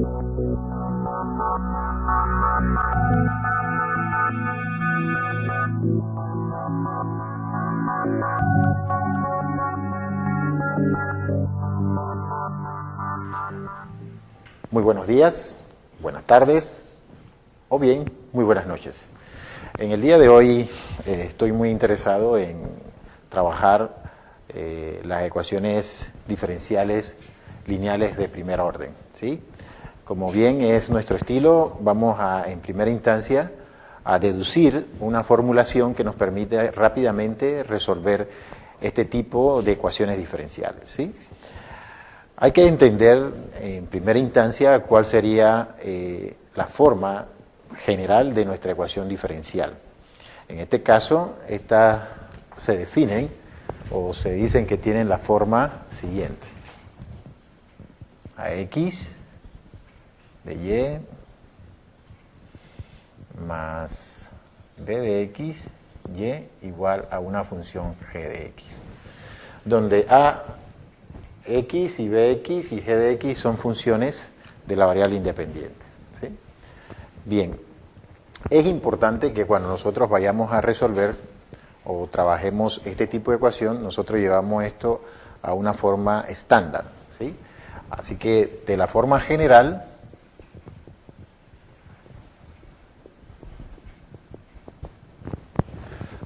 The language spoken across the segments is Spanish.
Muy buenos días, buenas tardes o bien muy buenas noches. En el día de hoy estoy muy interesado en trabajar las ecuaciones diferenciales lineales de primer orden, ¿sí? Como bien es nuestro estilo, vamos en primera instancia a deducir una formulación que nos permite rápidamente resolver este tipo de ecuaciones diferenciales, ¿sí? Hay que entender en primera instancia cuál sería la forma general de nuestra ecuación diferencial. En este caso, estas se definen o se dicen que tienen la forma siguiente: ax de y más b de x, y igual a una función g de x, donde a x y bx y g de x son funciones de la variable independiente, ¿sí? Bien, es importante que cuando nosotros vayamos a resolver o trabajemos este tipo de ecuación, nosotros llevamos esto a una forma estándar, ¿sí? Así que de la forma general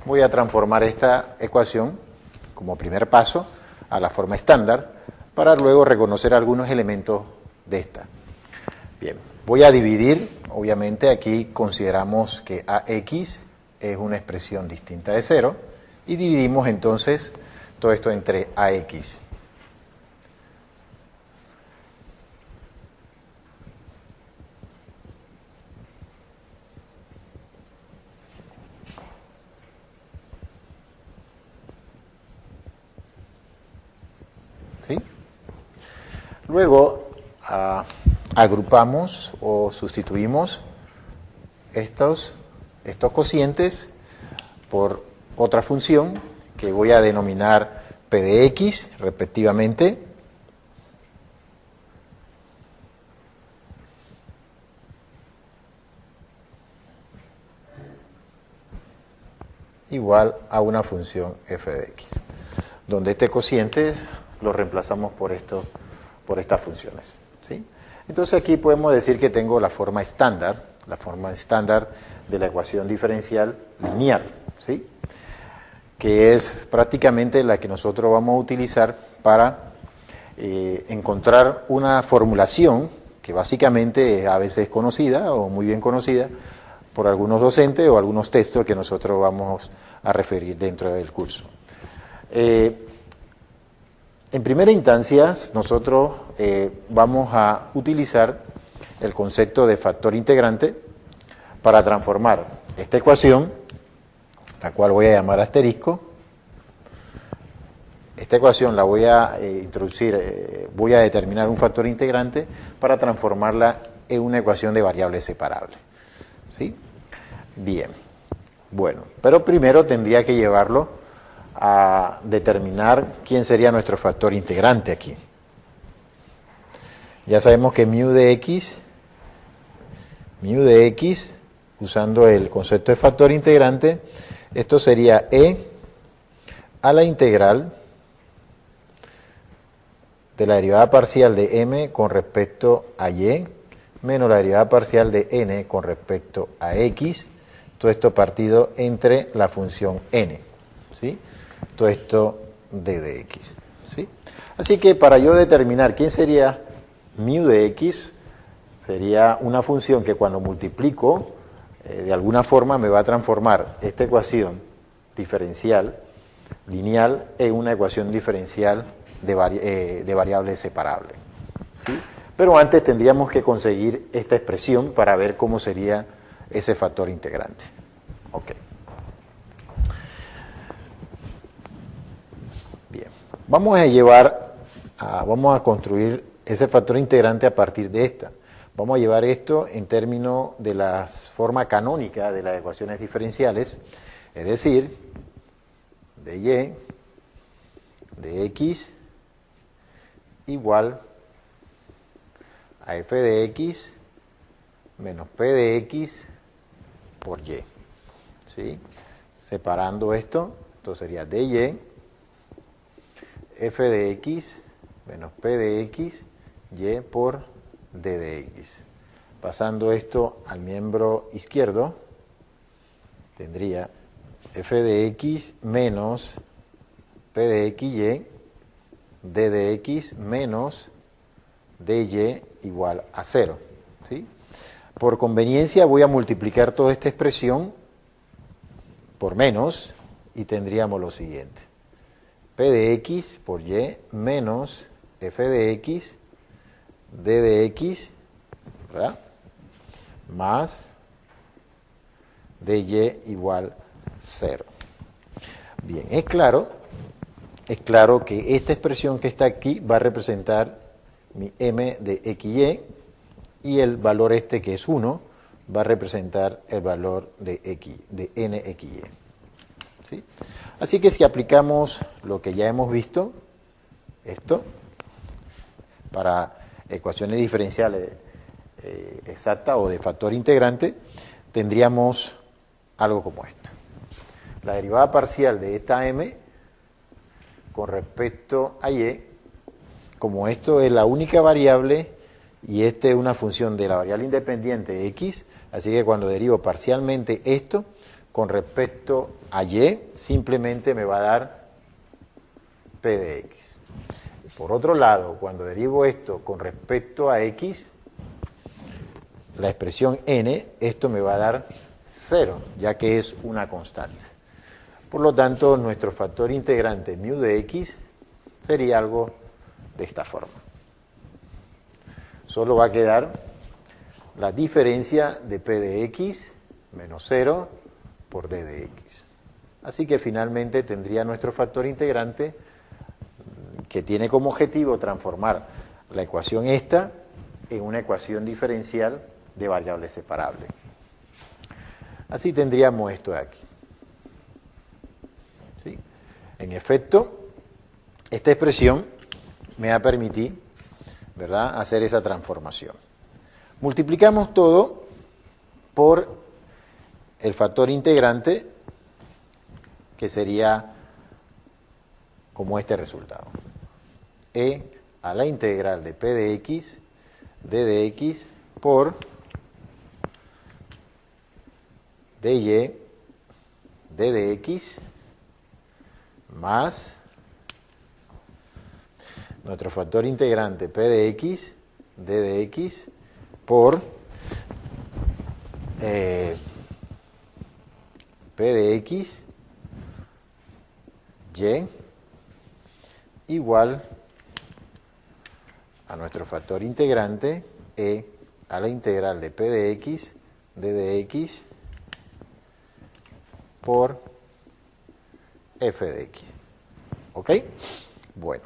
voy a transformar esta ecuación como primer paso a la forma estándar para luego reconocer algunos elementos de esta. Bien, voy a dividir, obviamente aquí consideramos que ax es una expresión distinta de 0 y dividimos entonces todo esto entre ax. ¿Sí? Luego agrupamos o sustituimos estos cocientes por otra función que voy a denominar p de x respectivamente, igual a una función f de x, donde este cociente lo reemplazamos por estas funciones, ¿sí? Entonces aquí podemos decir que tengo la forma estándar de la ecuación diferencial lineal, ¿sí? Que es prácticamente la que nosotros vamos a utilizar para encontrar una formulación que básicamente a veces es conocida o muy bien conocida por algunos docentes o algunos textos que nosotros vamos a referir dentro del curso. En primera instancia, nosotros vamos a utilizar el concepto de factor integrante para transformar esta ecuación, la cual voy a llamar asterisco. Esta ecuación la voy a introducir, voy a determinar un factor integrante para transformarla en una ecuación de variables separables, ¿sí? Bien, bueno, pero primero tendría que llevarlo a determinar quién sería nuestro factor integrante aquí. Ya sabemos que mu de x, usando el concepto de factor integrante, esto sería e a la integral de la derivada parcial de m con respecto a y menos la derivada parcial de n con respecto a x, todo esto partido entre la función n, ¿sí? Todo esto d de x, ¿sí? Así que para yo determinar quién sería mu de x, sería una función que cuando multiplico, de alguna forma me va a transformar esta ecuación diferencial lineal en una ecuación diferencial de variables separables, ¿sí? Pero antes tendríamos que conseguir esta expresión para ver cómo sería ese factor integrante. Ok. Bien. Vamos a construir ese factor integrante a partir de esta. Vamos a llevar esto en términos de la forma canónica de las ecuaciones diferenciales, es decir, de y de x igual a f de x menos p de x por y. ¿Sí? Separando esto, esto sería dy, f de x menos p de x, y por d de x. Pasando esto al miembro izquierdo, tendría f de x menos p de xy, d de x menos dy igual a 0. ¿Sí? Por conveniencia voy a multiplicar toda esta expresión por menos y tendríamos lo siguiente. P de x por y menos f de x, d de x, ¿verdad? Más dy igual 0. Bien, es claro que esta expresión que está aquí va a representar mi m de xy y el valor este que es 1 va a representar el valor de x, de nxy. ¿Sí? Así que si aplicamos lo que ya hemos visto, esto, para ecuaciones diferenciales exactas o de factor integrante, tendríamos algo como esto. La derivada parcial de esta m con respecto a y, como esto es la única variable y esta es una función de la variable independiente x, así que cuando derivo parcialmente esto con respecto a y, simplemente me va a dar p de x. Por otro lado, cuando derivo esto con respecto a x, la expresión n, esto me va a dar 0, ya que es una constante. Por lo tanto, nuestro factor integrante mu de x sería algo de esta forma. Solo va a quedar la diferencia de p de x menos 0 por d de x. Así que finalmente tendría nuestro factor integrante que tiene como objetivo transformar la ecuación esta en una ecuación diferencial de variables separables. Así tendríamos esto de aquí. ¿Sí? En efecto, esta expresión me va a permitir, ¿verdad?, hacer esa transformación. Multiplicamos todo por el factor integrante, que sería como este resultado. E a la integral de p de x, d de x, por dy, d de x, más nuestro factor integrante p de x, d de x, por p de x, y, igual a nuestro factor integrante e a la integral de p de x, d de x, por f de x. ¿Ok? Bueno.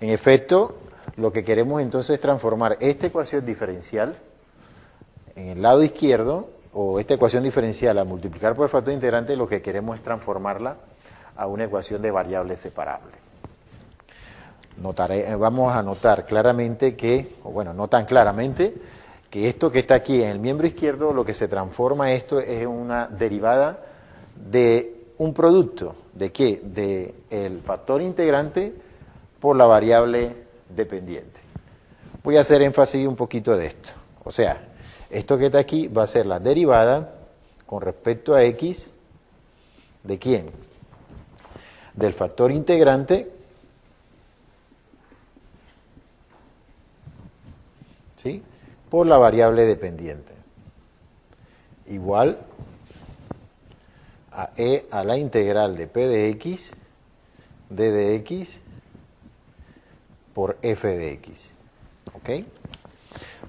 En efecto, lo que queremos entonces es transformar esta ecuación diferencial en el lado izquierdo, o esta ecuación diferencial al multiplicar por el factor integrante, lo que queremos es transformarla a una ecuación de variables separables. Vamos a notar claramente que, o bueno, no tan claramente, que esto que está aquí en el miembro izquierdo, lo que se transforma esto es una derivada de un producto. ¿De qué? De el factor integrante por la variable dependiente. Voy a hacer énfasis un poquito de esto. O sea, esto que está aquí va a ser la derivada con respecto a x, ¿de quién? Del factor integrante, ¿sí?, por la variable dependiente. Igual a e a la integral de p de x, d de x, por f de x. ¿Ok?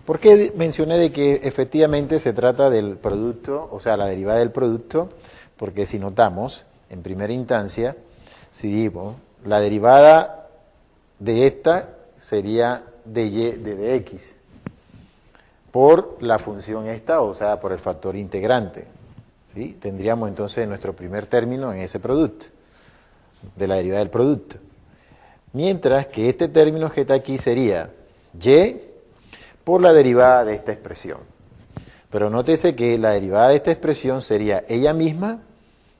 ¿Por qué mencioné de que efectivamente se trata del producto, o sea, la derivada del producto? Porque si notamos, en primera instancia, si digo, la derivada de esta sería de y de dx, por la función esta, o sea, por el factor integrante. ¿Sí? Tendríamos entonces nuestro primer término en ese producto, de la derivada del producto. Mientras que este término que está aquí sería y por la derivada de esta expresión. Pero nótese que la derivada de esta expresión sería ella misma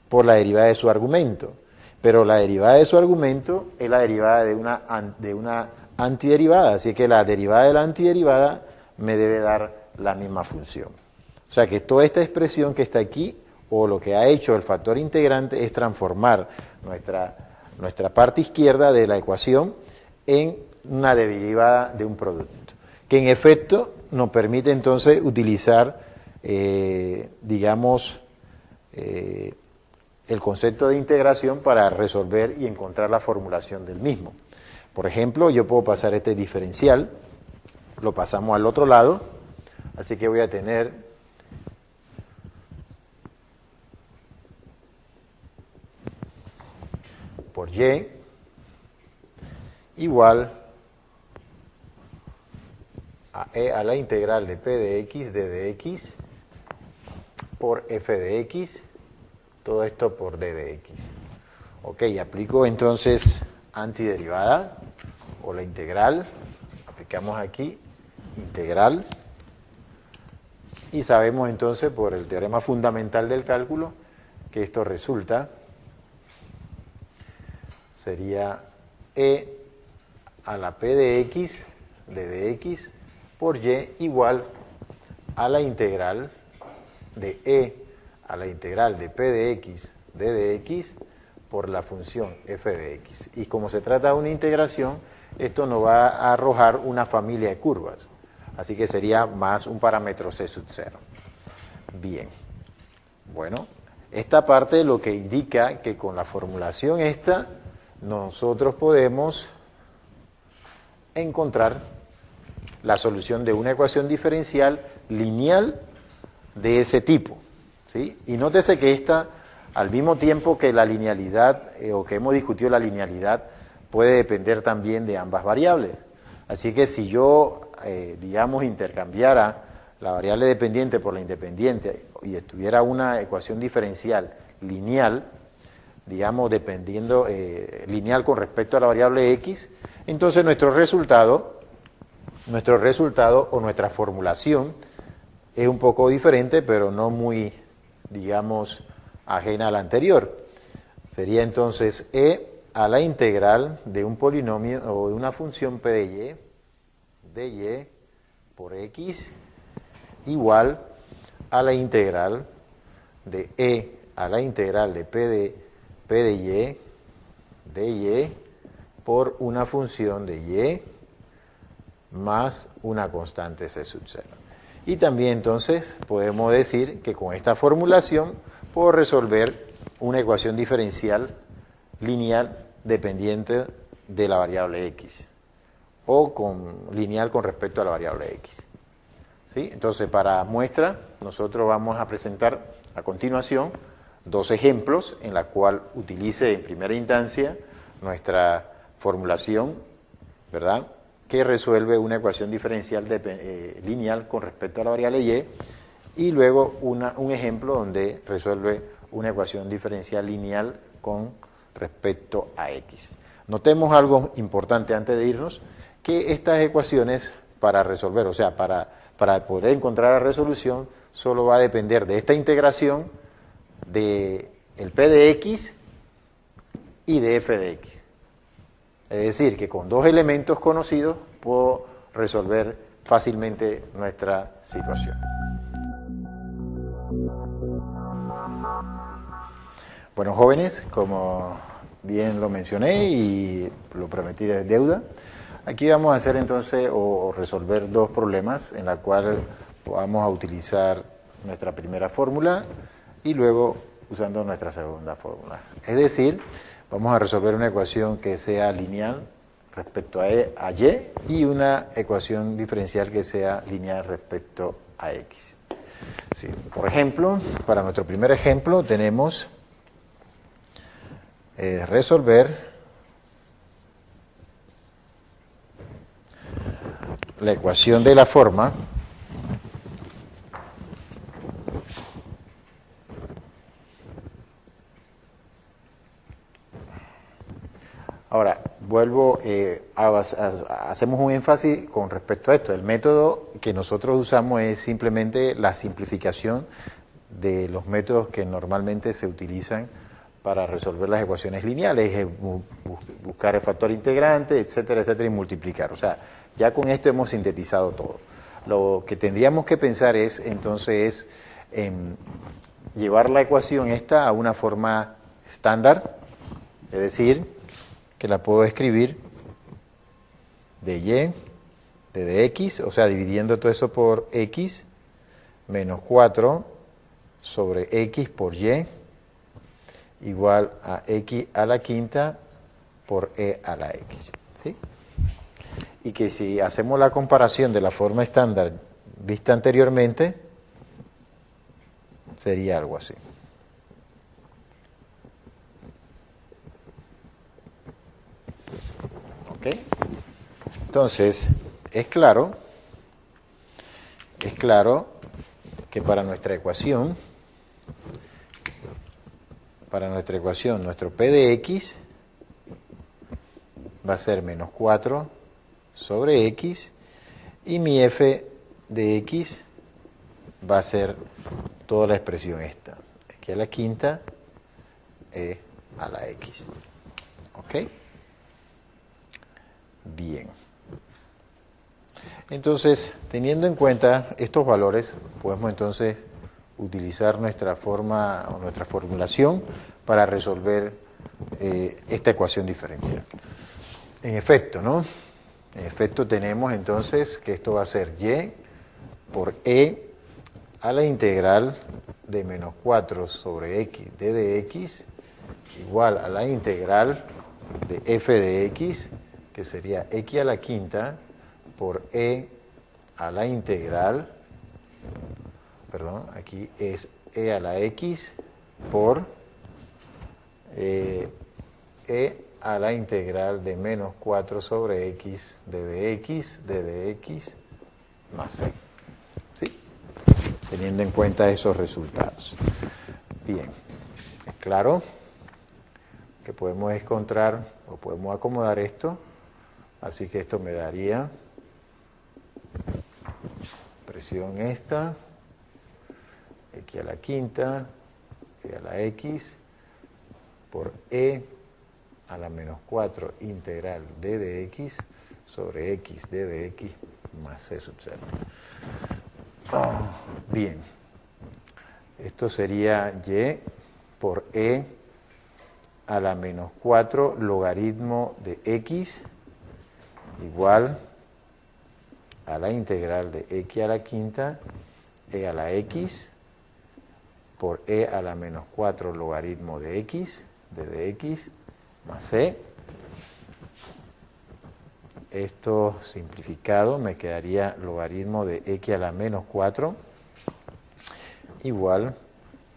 por la derivada de su argumento. Pero la derivada de su argumento es la derivada de una antiderivada, así que la derivada de la antiderivada me debe dar la misma función. O sea que toda esta expresión que está aquí, o lo que ha hecho el factor integrante, es transformar nuestra parte izquierda de la ecuación en una derivada de un producto, que en efecto nos permite entonces utilizar, digamos, el concepto de integración para resolver y encontrar la formulación del mismo. Por ejemplo, yo puedo pasar este diferencial, lo pasamos al otro lado, así que voy a tener por y igual a e a la integral de p de x de dx por f de x, todo esto por d de x. Ok, aplico entonces antiderivada o la integral, aplicamos aquí integral y sabemos entonces por el teorema fundamental del cálculo que esto resulta, sería e a la p de x de dx por y igual a la integral de e a la integral de p de x de dx por la función f de x. Y como se trata de una integración, esto nos va a arrojar una familia de curvas. Así que sería más un parámetro c sub 0. Bien. Bueno, esta parte lo que indica que con la formulación esta, nosotros podemos encontrar la solución de una ecuación diferencial lineal de ese tipo, ¿sí? Y nótese que esta, al mismo tiempo que la linealidad, o que hemos discutido la linealidad, puede depender también de ambas variables. Así que si yo, digamos, intercambiara la variable dependiente por la independiente y estuviera una ecuación diferencial lineal, digamos, dependiendo, lineal con respecto a la variable x, entonces nuestro resultado o nuestra formulación es un poco diferente, pero no muy, digamos, ajena a la anterior. Sería entonces e a la integral de un polinomio o de una función p de y por x igual a la integral de e a la integral de p de y por una función de y más una constante c sub 0. Y también entonces podemos decir que con esta formulación puedo resolver una ecuación diferencial lineal dependiente de la variable x o lineal con respecto a la variable x. ¿Sí? Entonces, para muestra, nosotros vamos a presentar a continuación dos ejemplos en la cual utilice en primera instancia nuestra formulación, ¿verdad?, que resuelve una ecuación diferencial lineal con respecto a la variable y luego un ejemplo donde resuelve una ecuación diferencial lineal con respecto a x. Notemos algo importante antes de irnos, que estas ecuaciones para resolver, o sea, para poder encontrar la resolución, solo va a depender de esta integración de el p de x y de f de x. Es decir, que con dos elementos conocidos puedo resolver fácilmente nuestra situación. Bueno, jóvenes, como bien lo mencioné y lo prometí de deuda, aquí vamos a hacer entonces o resolver dos problemas en la cual vamos a utilizar nuestra primera fórmula y luego usando nuestra segunda fórmula. Es decir, vamos a resolver una ecuación que sea lineal respecto a y y una ecuación diferencial que sea lineal respecto a x. Sí, por ejemplo, para nuestro primer ejemplo tenemos resolver la ecuación de la forma Ahora, vuelvo, hago hacemos un énfasis con respecto a esto. El método que nosotros usamos es simplemente la simplificación de los métodos que normalmente se utilizan para resolver las ecuaciones lineales, buscar el factor integrante, etcétera, etcétera, y multiplicar. O sea, ya con esto hemos sintetizado todo. Lo que tendríamos que pensar es, entonces, en llevar la ecuación esta a una forma estándar, es decir, que la puedo escribir de y, de dx, o sea, dividiendo todo eso por x, menos 4 sobre x por y, igual a x a la quinta por e a la x, ¿sí? Y que si hacemos la comparación de la forma estándar vista anteriormente, sería algo así. ¿Ok? Entonces, es claro que para nuestra ecuación, nuestro p de x va a ser menos 4 sobre x, y mi f de x va a ser toda la expresión esta, aquí a la quinta, e a la x. ¿Ok? Bien. Entonces, teniendo en cuenta estos valores, podemos entonces utilizar nuestra forma o nuestra formulación para resolver esta ecuación diferencial. En efecto, ¿no? En efecto tenemos entonces que esto va a ser y por e a la integral de menos 4 sobre x de dx igual a la integral de f de x, que sería x a la quinta por e a la integral, perdón, aquí es e a la x por e a la integral de menos 4 sobre x de dx más c. ¿Sí? Teniendo en cuenta esos resultados. Bien, es claro que podemos encontrar o podemos acomodar esto, así que esto me daría expresión esta, x a la quinta, e a la x, por e a la menos 4 integral de dx sobre x de dx más c sub 0. Bien, esto sería y por e a la menos 4 logaritmo de x igual a la integral de x a la quinta e a la x por e a la menos 4 logaritmo de x de dx más c. Esto simplificado me quedaría logaritmo de x a la menos 4 igual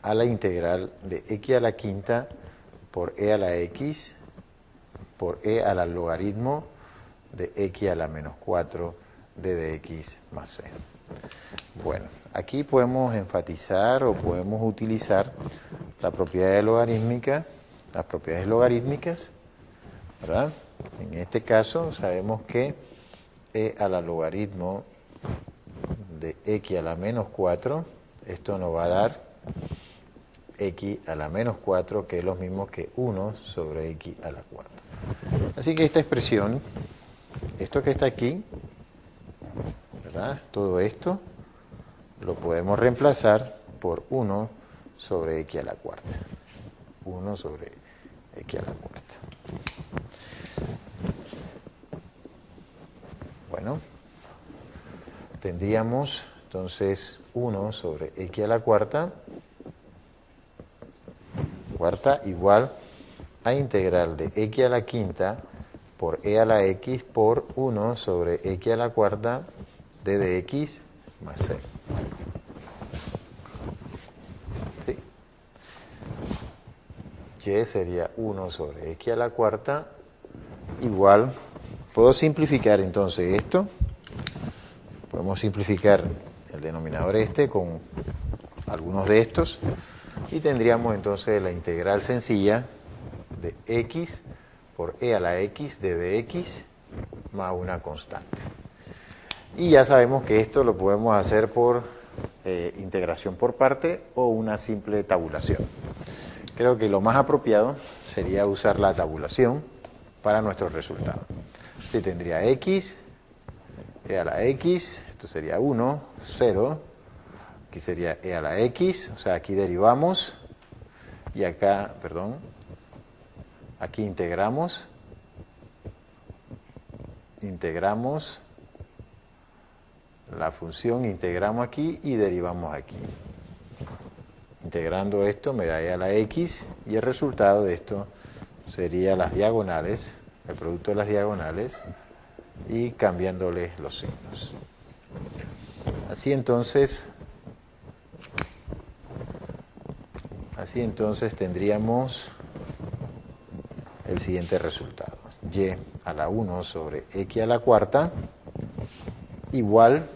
a la integral de x a la quinta por e a la x por e a la logaritmo de x a la menos 4 de dx más c. Bueno, aquí podemos enfatizar o podemos utilizar la propiedad logarítmica, las propiedades logarítmicas, ¿verdad? En este caso sabemos que e a la logaritmo de x a la menos 4, esto nos va a dar x a la menos 4, que es lo mismo que 1 sobre x a la cuarta. Así que esta expresión, esto que está aquí, ¿verdad? Todo esto lo podemos reemplazar por 1 sobre x a la cuarta. 1 sobre x a la cuarta. Bueno, tendríamos entonces 1 sobre x a la cuarta igual a integral de x a la quinta por e a la x por 1 sobre x a la cuarta de dx más c. ¿Sí? Y sería 1 sobre x a la cuarta igual, puedo simplificar entonces esto, podemos simplificar el denominador este con algunos de estos y tendríamos entonces la integral sencilla de x por e a la x de dx más una constante. Y ya sabemos que esto lo podemos hacer por integración por parte o una simple tabulación. Creo que lo más apropiado sería usar la tabulación para nuestro resultado. Así tendría x, e a la x, esto sería 1, 0, aquí sería e a la x, o sea, aquí derivamos, y acá, perdón, aquí integramos la función, integramos aquí y derivamos aquí. Integrando esto me da e a la x y el resultado de esto sería las diagonales, el producto de las diagonales y cambiándoles los signos. Así entonces tendríamos el siguiente resultado. Y a la 1 sobre x a la cuarta igual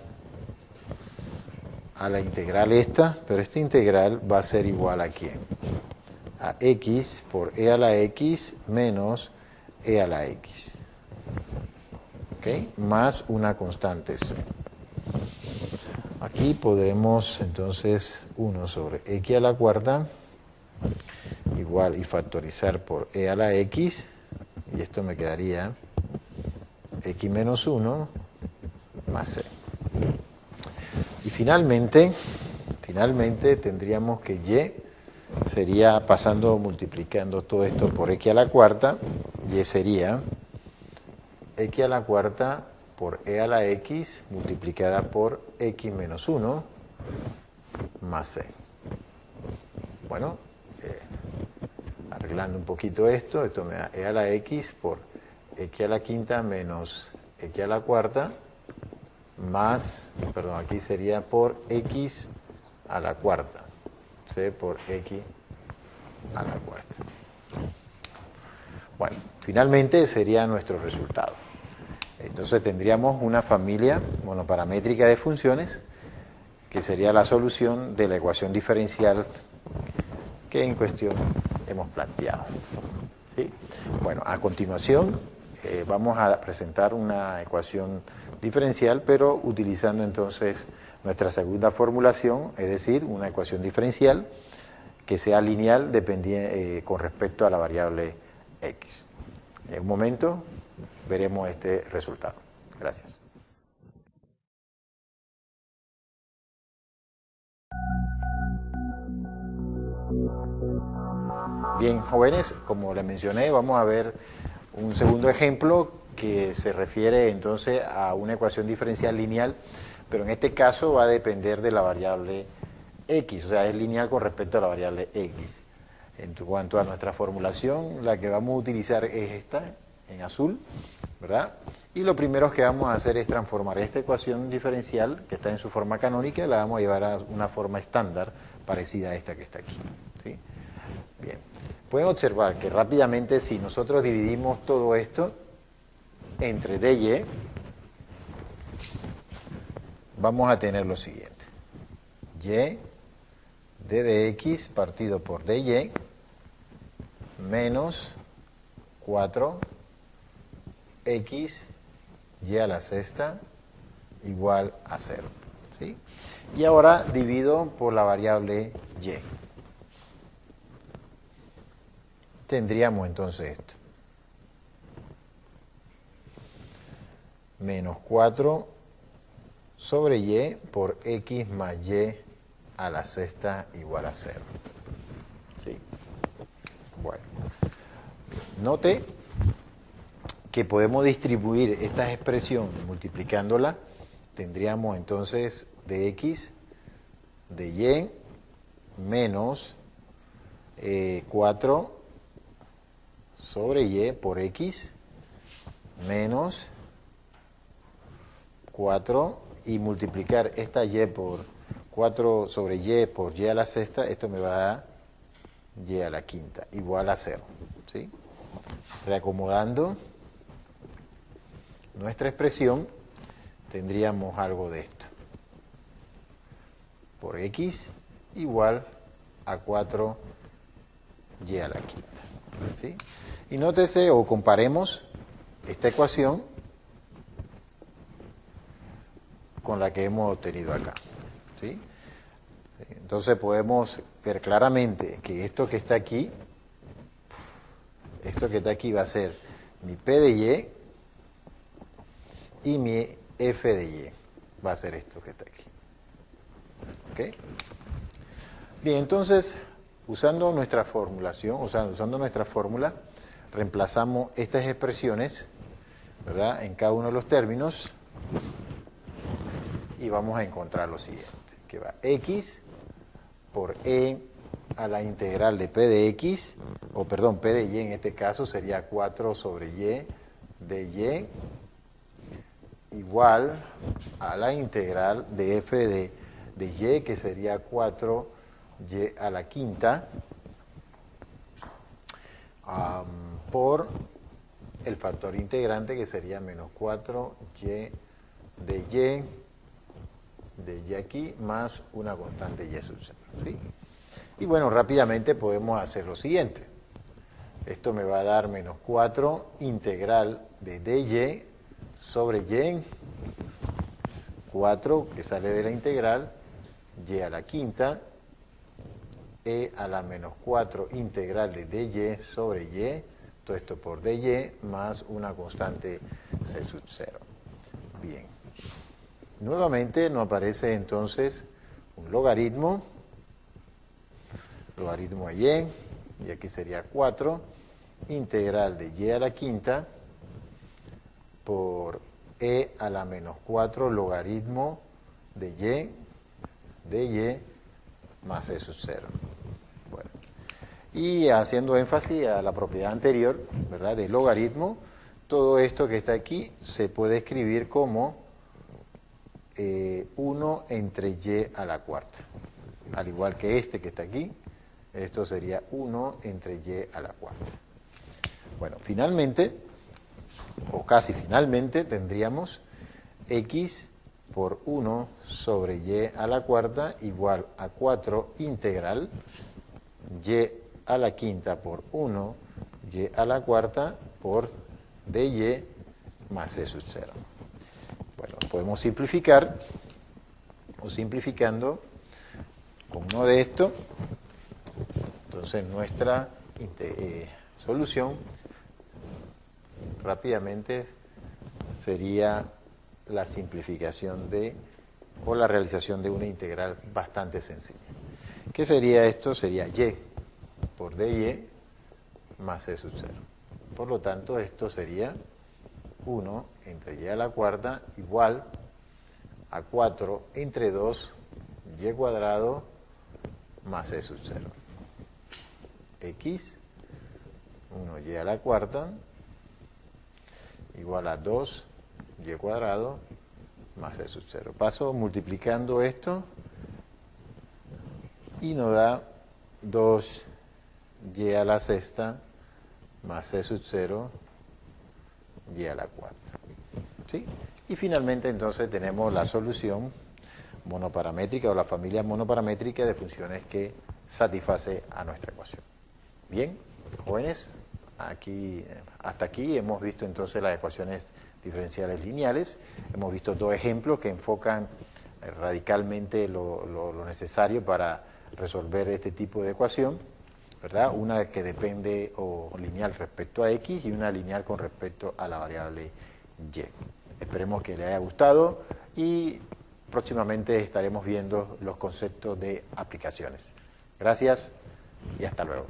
a la integral esta, pero esta integral va a ser igual a ¿quién? A x por e a la x menos e a la x. ¿Ok? Más una constante c. Aquí podremos entonces 1 sobre x a la cuarta igual y factorizar por e a la x, y esto me quedaría x menos 1 más c. Y finalmente tendríamos que y sería multiplicando todo esto por x a la cuarta, y sería x a la cuarta por e a la x multiplicada por x menos 1 más c. Bueno, arreglando un poquito esto me da e a la x por x a la quinta menos x a la cuarta más, perdón, aquí sería por x a la cuarta, c por x a la cuarta. Bueno, finalmente sería nuestro resultado. Entonces tendríamos una familia monoparamétrica de funciones que sería la solución de la ecuación diferencial que en cuestión hemos planteado. ¿Sí? Bueno, a continuación vamos a presentar una ecuación diferencial, pero utilizando entonces nuestra segunda formulación, es decir, una ecuación diferencial que sea lineal con respecto a la variable x. En un momento veremos este resultado. Gracias. Bien, jóvenes, como les mencioné, vamos a ver un segundo ejemplo que se refiere entonces a una ecuación diferencial lineal, pero en este caso va a depender de la variable x, o sea, es lineal con respecto a la variable x. En cuanto a nuestra formulación, la que vamos a utilizar es esta, en azul, ¿verdad? Y lo primero que vamos a hacer es transformar esta ecuación diferencial, que está en su forma canónica, la vamos a llevar a una forma estándar parecida a esta que está aquí, ¿sí? Bien, pueden observar que rápidamente si nosotros dividimos todo esto entre d y e, vamos a tener lo siguiente. Y d de x partido por dy menos 4x y a la sexta igual a 0. ¿Sí? Y ahora divido por la variable y. Tendríamos entonces esto. Menos 4 sobre y por x más y a la sexta igual a 0. ¿Sí? Bueno. Note que podemos distribuir esta expresión multiplicándola. Tendríamos entonces de x de y menos 4 sobre y por x menos 4 y multiplicar esta y por 4 sobre y por y a la sexta, esto me va a dar y a la quinta, igual a 0. ¿Sí? Reacomodando nuestra expresión, tendríamos algo de esto. Por x igual a 4y a la quinta. ¿Sí? Y nótese o comparemos esta ecuación con la que hemos obtenido acá. ¿Sí? Entonces podemos ver claramente que esto que está aquí va a ser mi P de Y y mi F de Y. Va a ser esto que está aquí. ¿Ok? Bien, entonces, usando nuestra formulación, usando nuestra fórmula, reemplazamos estas expresiones, ¿verdad?, en cada uno de los términos y vamos a encontrar lo siguiente, que va X por E a la integral de P de X, o perdón, P de Y en este caso sería 4 sobre Y de Y, igual a la integral de F de Y, que sería 4Y a la quinta, por el factor integrante, que sería menos 4Y de Y aquí, más una constante Y sub 0, ¿sí? Y bueno, rápidamente podemos hacer lo siguiente. Esto me va a dar menos 4 integral de dy sobre y, 4 que sale de la integral, y a la quinta, e a la menos 4 integral de dy sobre y, todo esto por dy, más una constante c sub 0. Bien. Nuevamente nos aparece entonces un logaritmo de y aquí sería 4, integral de y a la quinta por e a la menos 4 logaritmo de y más e sub 0. Bueno. Y haciendo énfasis a la propiedad anterior, ¿verdad?, del logaritmo, todo esto que está aquí se puede escribir como 1 entre y a la cuarta. Al igual que este que está aquí, esto sería 1 entre y a la cuarta. Bueno, finalmente, o casi finalmente, tendríamos x por 1 sobre y a la cuarta igual a 4 integral y a la quinta por 1 y a la cuarta por dy más e sub 0. Bueno, podemos simplificar, o simplificando con uno de estos, entonces nuestra solución rápidamente sería la simplificación o la realización de una integral bastante sencilla. ¿Qué sería esto? Sería y por dy más e sub 0. Por lo tanto, esto sería 1 entre y a la cuarta igual a 4 entre 2 y cuadrado más e sub 0. X, 1y a la cuarta, igual a 2y cuadrado más e sub 0. Paso multiplicando esto y nos da 2y a la sexta más e sub 0 y a la cuarta. ¿Sí? Y finalmente entonces tenemos la solución monoparamétrica o la familia monoparamétrica de funciones que satisface a nuestra ecuación. Bien, jóvenes, hasta aquí hemos visto entonces las ecuaciones diferenciales lineales. Hemos visto dos ejemplos que enfocan radicalmente lo necesario para resolver este tipo de ecuación, ¿verdad? Una que depende o lineal respecto a x y una lineal con respecto a la variable y. Esperemos que les haya gustado y próximamente estaremos viendo los conceptos de aplicaciones. Gracias y hasta luego.